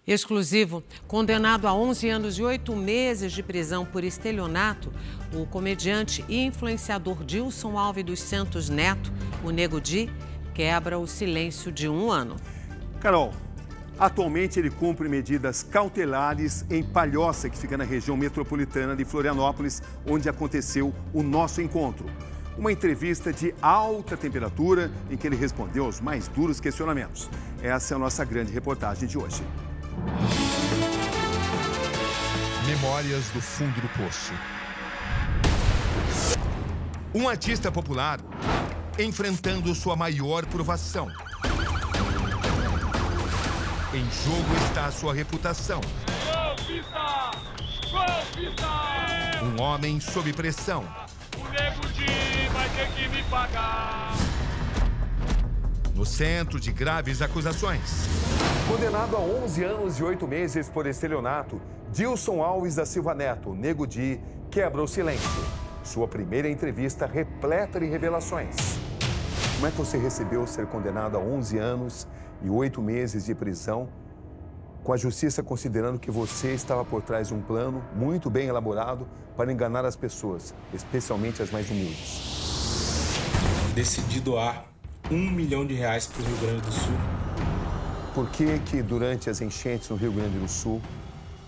Exclusivo, condenado a 11 anos e 8 meses de prisão por estelionato, o comediante e influenciador Dilson Alves dos Santos Neto, o Nego Di, quebra o silêncio de 1 ano. Carol, atualmente ele cumpre medidas cautelares em Palhoça, que fica na região metropolitana de Florianópolis, onde aconteceu o nosso encontro. Uma entrevista de alta temperatura em que ele respondeu aos mais duros questionamentos. Essa é a nossa grande reportagem de hoje. Memórias do fundo do poço. Um artista popular enfrentando sua maior provação. Em jogo está a sua reputação. Golpista! Golpista! Um homem sob pressão. O Nego Di vai ter que me pagar. No centro de graves acusações. Condenado a 11 anos e 8 meses por estelionato, Dilson Alves da Silva Neto, Nego Di, quebra o silêncio. Sua primeira entrevista repleta de revelações. Como é que você recebeu ser condenado a 11 anos e 8 meses de prisão, com a justiça considerando que você estava por trás de um plano muito bem elaborado para enganar as pessoas, especialmente as mais humildes? Decidi doar R$ 1 milhão para o Rio Grande do Sul. Por que durante as enchentes no Rio Grande do Sul,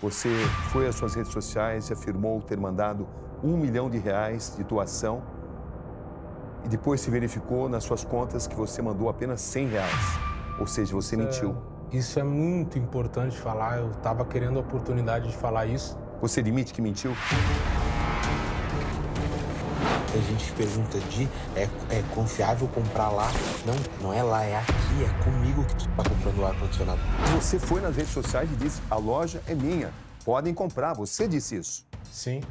você foi às suas redes sociais e afirmou ter mandado R$ 1 milhão de doação e depois se verificou nas suas contas que você mandou apenas R$ 100? Ou seja, você mentiu. Isso é muito importante falar. Eu estava querendo a oportunidade de falar isso. Você admite que mentiu? A gente pergunta é confiável comprar lá? Não é lá, é aqui, é comigo que tu tá comprando o ar-condicionado. Você foi nas redes sociais e disse, a loja é minha, podem comprar. Você disse isso? Sim.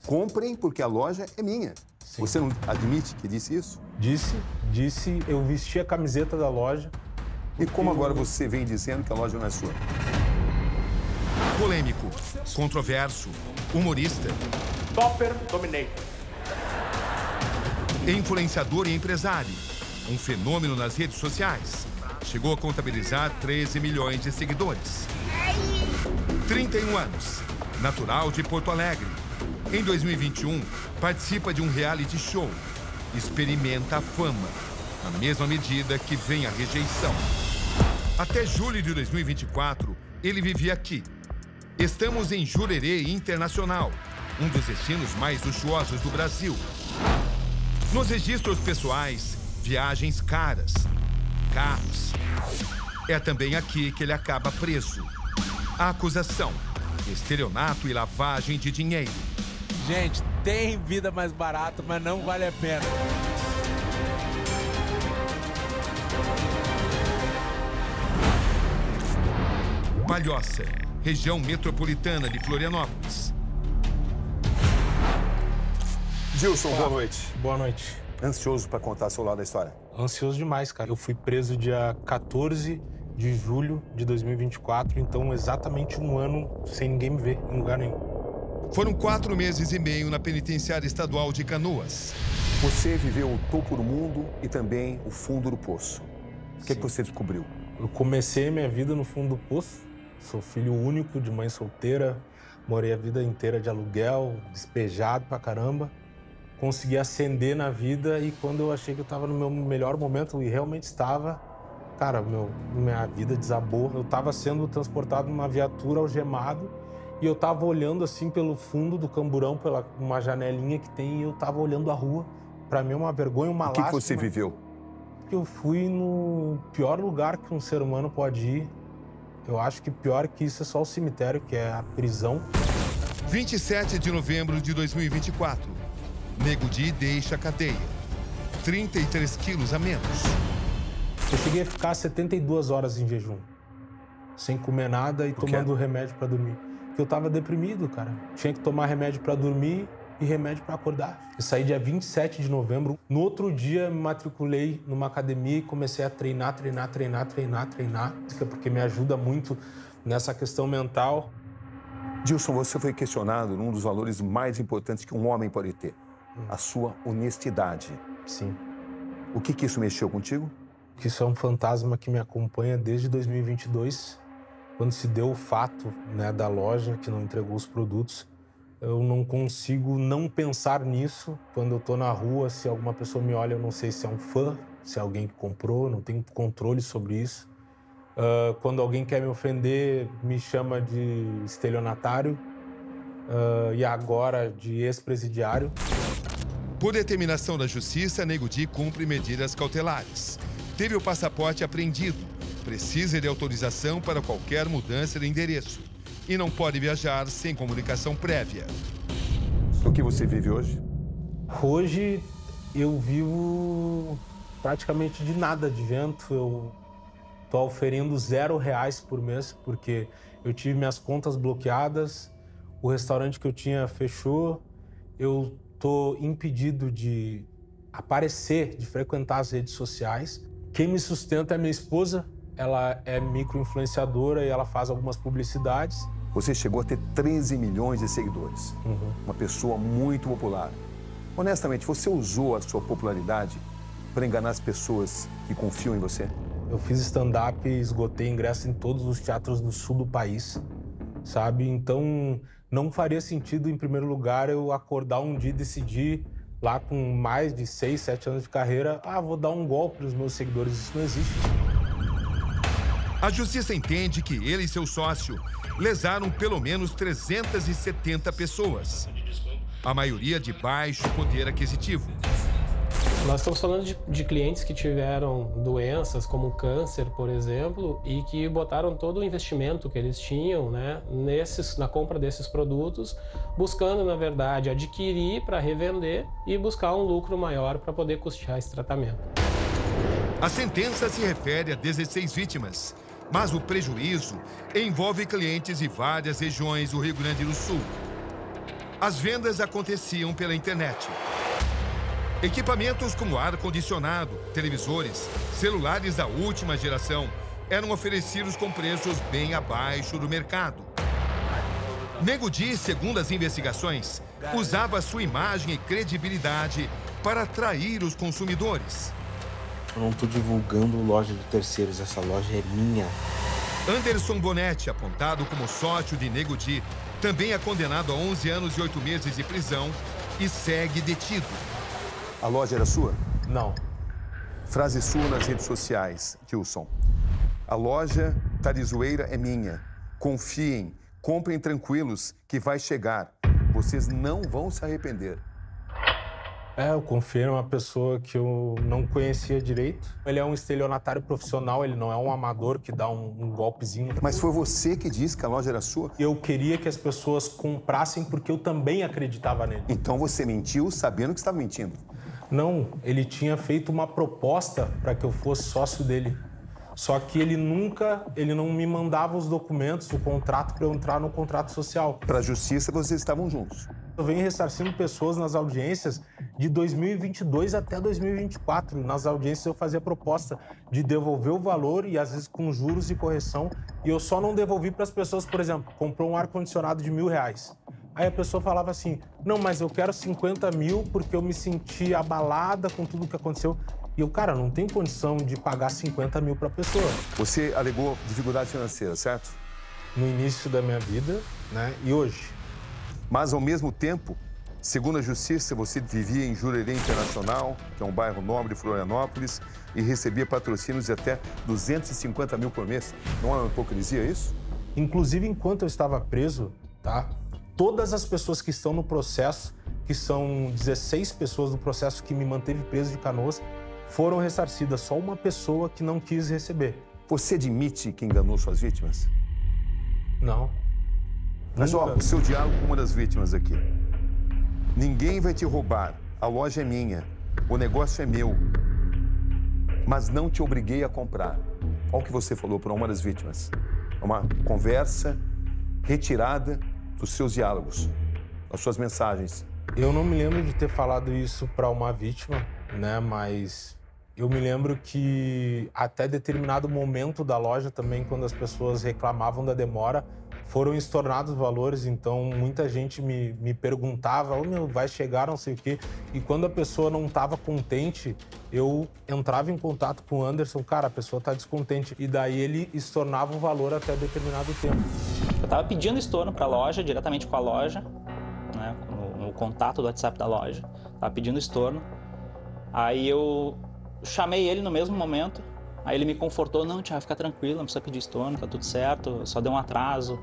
Comprem porque a loja é minha. Sim. Você não admite que disse isso? Disse, eu vesti a camiseta da loja. E como agora você vem dizendo que a loja não é sua? Polêmico, controverso, humorista. Topper Dominator. Influenciador e empresário. Um fenômeno nas redes sociais. Chegou a contabilizar 13 milhões de seguidores. 31 anos. Natural de Porto Alegre. Em 2021, participa de um reality show. Experimenta a fama. Na mesma medida que vem a rejeição. Até julho de 2024, ele vivia aqui. Estamos em Jurerê Internacional, um dos destinos mais luxuosos do Brasil. Nos registros pessoais, viagens caras, carros. É também aqui que ele acaba preso. A acusação, estelionato e lavagem de dinheiro. Gente, tem vida mais barata, mas não vale a pena. Palhoça, região metropolitana de Florianópolis. Dilson, boa noite. Boa noite. Ansioso para contar seu lado da história? Ansioso demais, cara. Eu fui preso dia 14 de julho de 2024, então exatamente 1 ano sem ninguém me ver em lugar nenhum. Foram 4 meses e meio na penitenciária estadual de Canoas. Você viveu o topo do mundo e também o fundo do poço. O que você descobriu? Eu comecei minha vida no fundo do poço. Sou filho único de mãe solteira. Morei a vida inteira de aluguel, despejado pra caramba. Consegui ascender na vida e quando eu achei que eu estava no meu melhor momento, e realmente estava, cara, minha vida desabou. Eu estava sendo transportado numa viatura algemado e eu estava olhando assim pelo fundo do camburão, pela uma janelinha que tem, e eu estava olhando a rua. Para mim é uma vergonha, uma lástima. O que você viveu? Eu fui no pior lugar que um ser humano pode ir. Eu acho que pior que isso é só o cemitério, que é a prisão. 27 de novembro de 2024. Nego Di deixa a cadeia. 33 quilos a menos. Eu cheguei a ficar 72 horas em jejum. Sem comer nada e tomando remédio para dormir. Porque eu tava deprimido, cara. Tinha que tomar remédio para dormir e remédio para acordar. Eu saí dia 27 de novembro. No outro dia, me matriculei numa academia e comecei a treinar. Porque me ajuda muito nessa questão mental. Dilson, você foi questionado num dos valores mais importantes que um homem pode ter. A sua honestidade. Sim. O que isso mexeu contigo? Isso é um fantasma que me acompanha desde 2022. quando se deu o fato, né, da loja que não entregou os produtos, eu não consigo não pensar nisso. Quando eu tô na rua, se alguma pessoa me olha, eu não sei se é um fã, se é alguém que comprou, não tenho controle sobre isso. Quando alguém quer me ofender, me chama de estelionatário e agora de ex-presidiário. Por determinação da Justiça, Nego Di cumpre medidas cautelares. Teve o passaporte apreendido, precisa de autorização para qualquer mudança de endereço e não pode viajar sem comunicação prévia. O que você vive hoje? Hoje eu vivo praticamente de nada de vento. Eu tô oferindo R$0 por mês, porque eu tive minhas contas bloqueadas, o restaurante que eu tinha fechou, eu tô impedido de aparecer, de frequentar as redes sociais. Quem me sustenta é minha esposa, ela é micro-influenciadora e ela faz algumas publicidades. Você chegou a ter 13 milhões de seguidores, uma pessoa muito popular. Honestamente, você usou a sua popularidade para enganar as pessoas que confiam em você? Eu fiz stand-up e esgotei ingresso em todos os teatros do sul do país, sabe? Então, não faria sentido, em primeiro lugar, eu acordar um dia e decidir, lá com mais de 6, 7 anos de carreira, vou dar um golpe nos meus seguidores. Isso não existe. A Justiça entende que ele e seu sócio lesaram pelo menos 370 pessoas, a maioria de baixo poder aquisitivo. Nós estamos falando de clientes que tiveram doenças como câncer, por exemplo, e que botaram todo o investimento que eles tinham, né, na compra desses produtos, buscando, na verdade, adquirir para revender e buscar um lucro maior para poder custear esse tratamento. A sentença se refere a 16 vítimas, mas o prejuízo envolve clientes de várias regiões do Rio Grande do Sul. As vendas aconteciam pela internet. Equipamentos como ar-condicionado, televisores, celulares da última geração eram oferecidos com preços bem abaixo do mercado. Nego Di, segundo as investigações, usava sua imagem e credibilidade para atrair os consumidores. Eu não estou divulgando loja de terceiros, essa loja é minha. Anderson Bonetti, apontado como sócio de Nego Di, também é condenado a 11 anos e 8 meses de prisão e segue detido. A loja era sua? Não. Frase sua nas redes sociais, Gilson. A loja Tarizoeira é minha. Confiem, comprem tranquilos que vai chegar. Vocês não vão se arrepender. Eu confiei numa pessoa que eu não conhecia direito. Ele é um estelionatário profissional, ele não é um amador que dá um golpezinho. Mas foi você que disse que a loja era sua? Eu queria que as pessoas comprassem porque eu também acreditava nele. Então você mentiu sabendo que estava mentindo? Não, ele tinha feito uma proposta para que eu fosse sócio dele. Só que ele não me mandava os documentos, o contrato para eu entrar no contrato social. Para a justiça, vocês estavam juntos? Eu venho ressarcindo pessoas nas audiências de 2022 até 2024. Nas audiências eu fazia proposta de devolver o valor e às vezes com juros e correção. E eu só não devolvi para as pessoas, por exemplo, comprou um ar-condicionado de R$1.000. Aí a pessoa falava assim, não, mas eu quero 50 mil porque eu me senti abalada com tudo que aconteceu. E eu, cara, não tenho condição de pagar 50 mil para a pessoa. Você alegou dificuldade financeira, certo? No início da minha vida, né, e hoje. Mas, ao mesmo tempo, segundo a Justiça, você vivia em Jurerê Internacional, que é um bairro nobre de Florianópolis, e recebia patrocínios de até 250 mil por mês. Não é uma hipocrisia isso? Inclusive, enquanto eu estava preso, tá? Todas as pessoas que estão no processo, que são 16 pessoas no processo que me manteve preso de Canoas, foram ressarcidas. Só uma pessoa que não quis receber. Você admite que enganou suas vítimas? Não. Mas, ó, o seu diálogo com uma das vítimas aqui. Ninguém vai te roubar. A loja é minha. O negócio é meu. Mas não te obriguei a comprar. Olha o que você falou para uma das vítimas. Uma conversa retirada dos seus diálogos, das suas mensagens. Eu não me lembro de ter falado isso para uma vítima, né? Mas eu me lembro que até determinado momento da loja também, quando as pessoas reclamavam da demora, foram estornados valores, então muita gente me perguntava, vai chegar, não sei o quê. E quando a pessoa não estava contente, eu entrava em contato com o Anderson, cara, a pessoa está descontente. E daí ele estornava o valor até determinado tempo. Eu estava pedindo estorno para a loja, diretamente com a loja, né, no contato do WhatsApp da loja. Estava pedindo estorno. Aí eu chamei ele no mesmo momento. Aí ele me confortou, não, Thiago, fica tranquilo, não precisa pedir estorno, tá tudo certo, só deu um atraso,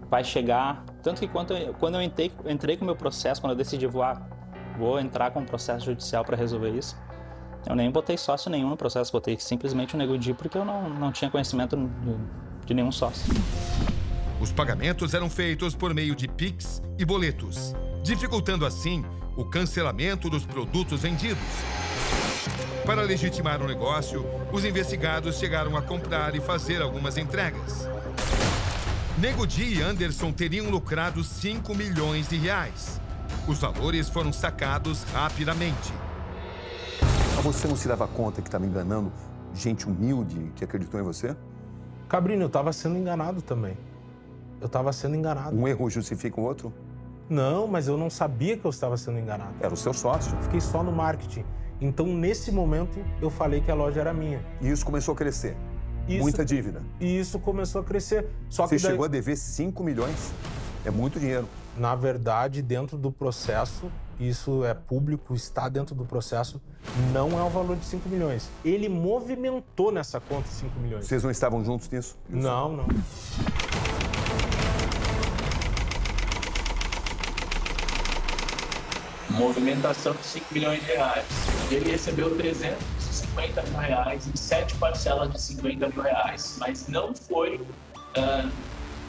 vai chegar. Tanto que quando eu entrei com o meu processo, quando eu decidi vou entrar com um processo judicial para resolver isso, eu nem botei sócio nenhum no processo, botei simplesmente um Nego Di, porque eu não tinha conhecimento de nenhum sócio. Os pagamentos eram feitos por meio de Pix e boletos, dificultando assim o cancelamento dos produtos vendidos. Para legitimar o negócio, os investigados chegaram a comprar e fazer algumas entregas. Nego Di e Anderson teriam lucrado 5 milhões de reais. Os valores foram sacados rapidamente. Você não se dava conta que estava enganando gente humilde que acreditou em você? Cabrinho, eu estava sendo enganado também. Eu estava sendo enganado. Um erro justifica o outro? Não, mas eu não sabia que eu estava sendo enganado. Era o seu sócio. Fiquei só no marketing. Então, nesse momento, eu falei que a loja era minha. E isso começou a crescer? Muita dívida? E isso começou a crescer. Só que você chegou a dever 5 milhões? É muito dinheiro. Na verdade, dentro do processo, isso é público, está dentro do processo, não é o valor de 5 milhões. Ele movimentou nessa conta 5 milhões. Vocês não estavam juntos nisso? Não, não. Movimentação de 5 milhões de reais. Ele recebeu 350 mil reais em 7 parcelas de 50 mil reais, mas não foi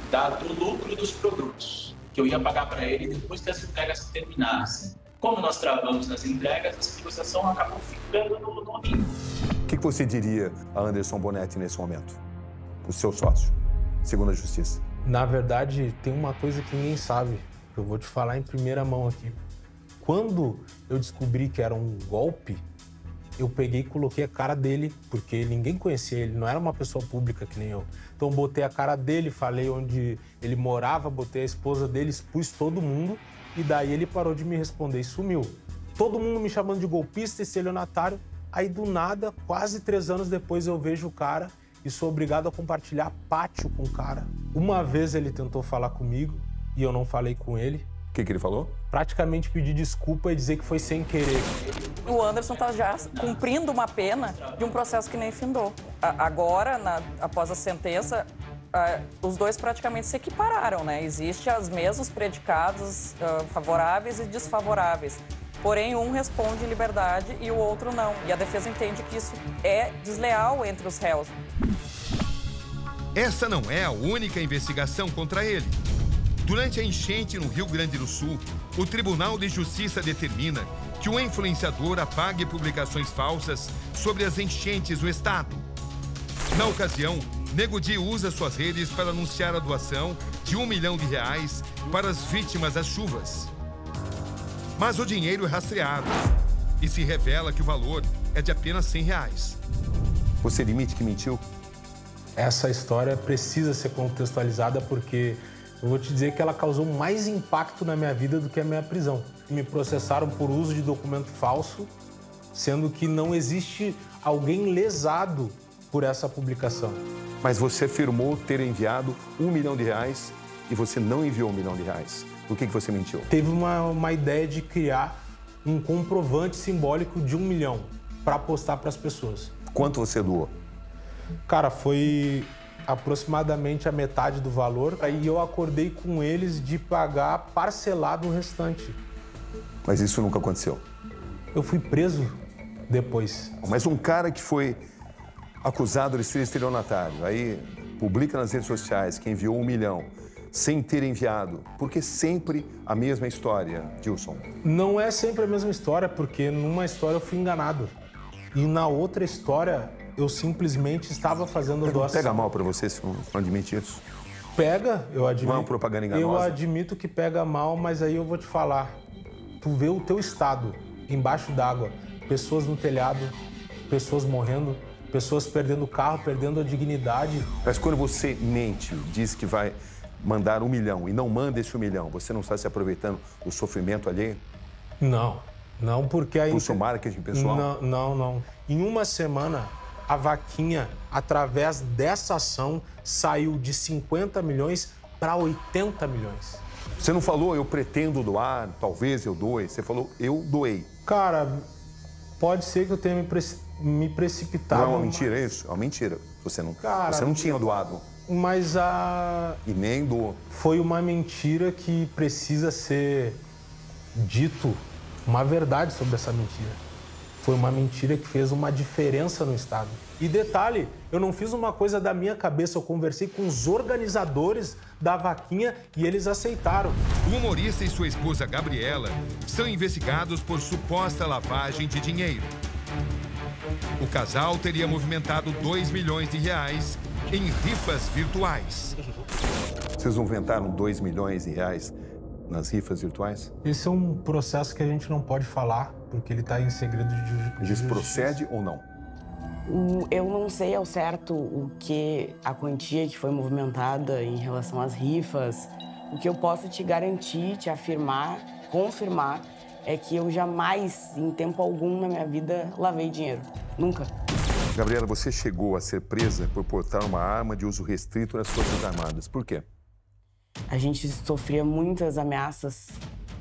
dado o lucro dos produtos, que eu ia pagar para ele depois que as entregas terminassem. Como nós travamos nas entregas, essa negociação acabou ficando no limbo. O que você diria a Anderson Bonetti nesse momento? O seu sócio, segundo a justiça? Na verdade, tem uma coisa que ninguém sabe, que eu vou te falar em primeira mão aqui. Quando eu descobri que era um golpe, eu peguei e coloquei a cara dele, porque ninguém conhecia ele, não era uma pessoa pública que nem eu. Então botei a cara dele, falei onde ele morava, botei a esposa dele, expus todo mundo, e daí ele parou de me responder e sumiu. Todo mundo me chamando de golpista e estelionatário, aí do nada, quase 3 anos depois eu vejo o cara e sou obrigado a compartilhar pátio com o cara. Uma vez ele tentou falar comigo e eu não falei com ele. O que ele falou? Praticamente pedir desculpa e dizer que foi sem querer. O Anderson está já cumprindo uma pena de um processo que nem findou. Agora, após a sentença, os dois praticamente se equipararam, né? Existem os mesmos predicados favoráveis e desfavoráveis. Porém, um responde liberdade e o outro não. E a defesa entende que isso é desleal entre os réus. Essa não é a única investigação contra ele. Durante a enchente no Rio Grande do Sul, o Tribunal de Justiça determina que o influenciador apague publicações falsas sobre as enchentes no estado. Na ocasião, Nego Di usa suas redes para anunciar a doação de R$1 milhão para as vítimas das chuvas. Mas o dinheiro é rastreado e se revela que o valor é de apenas R$100. Você admite que mentiu? Essa história precisa ser contextualizada porque eu vou te dizer que ela causou mais impacto na minha vida do que a minha prisão. Me processaram por uso de documento falso, sendo que não existe alguém lesado por essa publicação. Mas você afirmou ter enviado R$1 milhão e você não enviou R$1 milhão. Por que você mentiu? Teve uma ideia de criar um comprovante simbólico de R$1 milhão para postar para as pessoas. Quanto você doou? Cara, foi aproximadamente a metade do valor. Aí eu acordei com eles de pagar parcelado o restante. Mas isso nunca aconteceu? Eu fui preso depois. Mas um cara que foi acusado de ser estelionatário, aí publica nas redes sociais que enviou R$1 milhão sem ter enviado, porque sempre a mesma história, Dilson? Não é sempre a mesma história, porque numa história eu fui enganado. E na outra história eu simplesmente estava fazendo doação. Pega mal pra você se não admite isso? Pega, eu admito. Não é uma propaganda enganosa? Eu admito que pega mal, mas aí eu vou te falar. Tu vê o teu estado embaixo d'água, pessoas no telhado, pessoas morrendo, pessoas perdendo o carro, perdendo a dignidade. Mas quando você mente, diz que vai mandar 1 milhão e não manda esse 1 milhão, você não está se aproveitando do sofrimento alheio? Não, não, porque aí... Por seu marketing pessoal? Não. Em uma semana, a Vaquinha, através dessa ação, saiu de 50 milhões para 80 milhões. Você não falou, eu pretendo doar, talvez eu doe. Você falou, eu doei. Cara, pode ser que eu tenha me precipitado. Não é uma mentira isso? É uma mentira. Você não tinha doado. Mas E nem doou. Foi uma mentira que precisa ser dito uma verdade sobre essa mentira. Foi uma mentira que fez uma diferença no Estado. E detalhe, eu não fiz uma coisa da minha cabeça, eu conversei com os organizadores da Vaquinha e eles aceitaram. O humorista e sua esposa Gabriela são investigados por suposta lavagem de dinheiro. O casal teria movimentado 2 milhões de reais em rifas virtuais. Vocês movimentaram 2 milhões de reais nas rifas virtuais? Esse é um processo que a gente não pode falar, porque ele está em segredo de justiça. Isso procede ou não? Eu não sei ao certo a quantia que foi movimentada em relação às rifas. O que eu posso te garantir, te afirmar, confirmar, é que eu jamais, em tempo algum na minha vida, lavei dinheiro. Nunca. Gabriela, você chegou a ser presa por portar uma arma de uso restrito nas Forças Armadas. Por quê? A gente sofria muitas ameaças.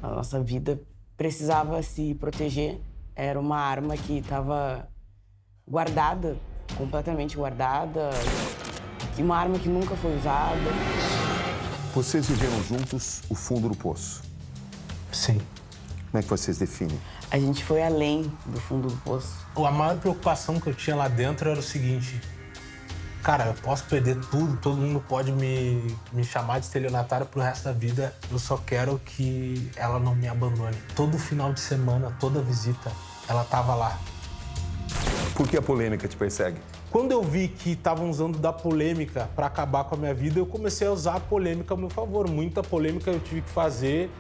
A nossa vida precisava se proteger. Era uma arma que estava guardada, completamente guardada. E uma arma que nunca foi usada. Vocês viveram juntos o fundo do poço? Sim. Como é que vocês definem? A gente foi além do fundo do poço. A maior preocupação que eu tinha lá dentro era o seguinte: cara, eu posso perder tudo, todo mundo pode me chamar de estelionatário pro resto da vida. Eu só quero que ela não me abandone. Todo final de semana, toda visita, ela tava lá. Por que a polêmica te persegue? Quando eu vi que estavam usando da polêmica para acabar com a minha vida, eu comecei a usar a polêmica a meu favor. Muita polêmica eu tive que fazer,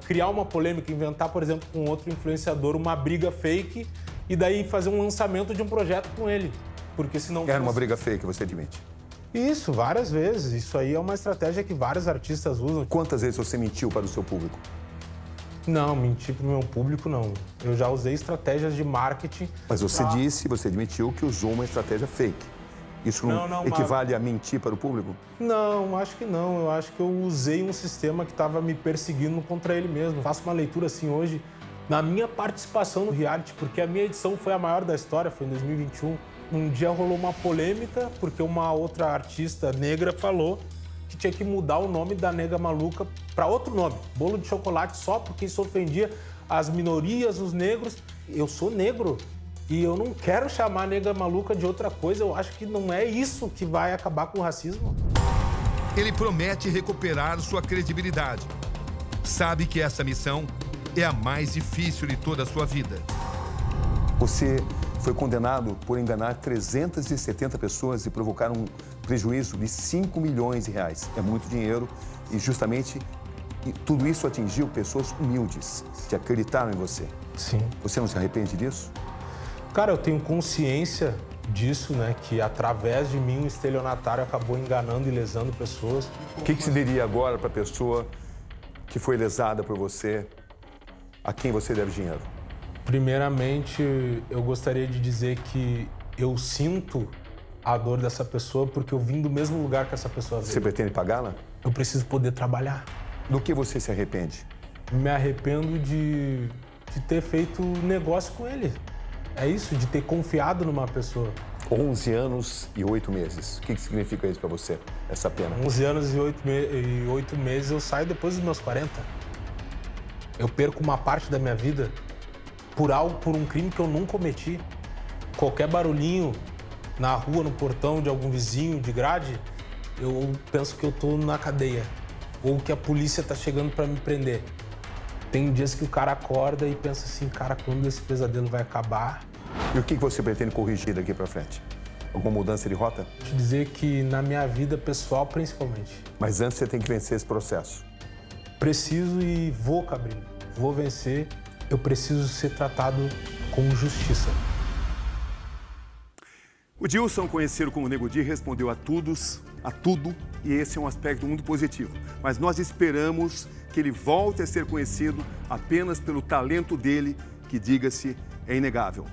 criar uma polêmica, inventar, por exemplo, com outro influenciador uma briga fake e daí fazer um lançamento de um projeto com ele. Porque senão... Era uma briga fake, você admite? Isso, várias vezes. Isso aí é uma estratégia que vários artistas usam. Quantas vezes você mentiu para o seu público? Não, mentir para o meu público, não. Eu já usei estratégias de marketing. Mas você você admitiu que usou uma estratégia fake. Isso não equivale a mentir para o público? Não, acho que não. Eu acho que eu usei um sistema que estava me perseguindo contra ele mesmo. Faço uma leitura assim hoje, na minha participação no reality, porque a minha edição foi a maior da história, foi em 2021. Um dia rolou uma polêmica, porque uma outra artista negra falou que tinha que mudar o nome da Nega Maluca para outro nome, Bolo de Chocolate, só porque isso ofendia as minorias, os negros. Eu sou negro e eu não quero chamar a Nega Maluca de outra coisa. Eu acho que não é isso que vai acabar com o racismo. Ele promete recuperar sua credibilidade. Sabe que essa missão é a mais difícil de toda a sua vida. Você foi condenado por enganar 370 pessoas e provocar um prejuízo de 5 milhões de reais. É muito dinheiro e justamente tudo isso atingiu pessoas humildes que acreditaram em você. Sim. Você não se arrepende disso? Cara, eu tenho consciência disso, né? Que através de mim o estelionatário acabou enganando e lesando pessoas. O que se diria agora para a pessoa que foi lesada por você, a quem você deve dinheiro? Primeiramente, eu gostaria de dizer que eu sinto a dor dessa pessoa porque eu vim do mesmo lugar que essa pessoa veio. Você pretende pagá-la? Eu preciso poder trabalhar. Do que você se arrepende? Me arrependo de ter feito negócio com ele. É isso, de ter confiado numa pessoa. 11 anos e 8 meses. O que significa isso para você, essa pena? 11 anos e 8 meses eu saio depois dos meus 40. Eu perco uma parte da minha vida por um crime que eu não cometi. Qualquer barulhinho na rua, no portão de algum vizinho, de grade, eu penso que eu tô na cadeia. Ou que a polícia tá chegando para me prender. Tem dias que o cara acorda e pensa assim, cara, quando esse pesadelo vai acabar? E o que você pretende corrigir daqui para frente? Alguma mudança de rota? Te dizer que na minha vida pessoal, principalmente. Mas antes você tem que vencer esse processo. Preciso e vou, Cabrinho. Vou vencer. Eu preciso ser tratado com justiça. O Dilson, conhecido como Nego Di, respondeu a tudo, e esse é um aspecto muito positivo. Mas nós esperamos que ele volte a ser conhecido apenas pelo talento dele, que, diga-se, é inegável.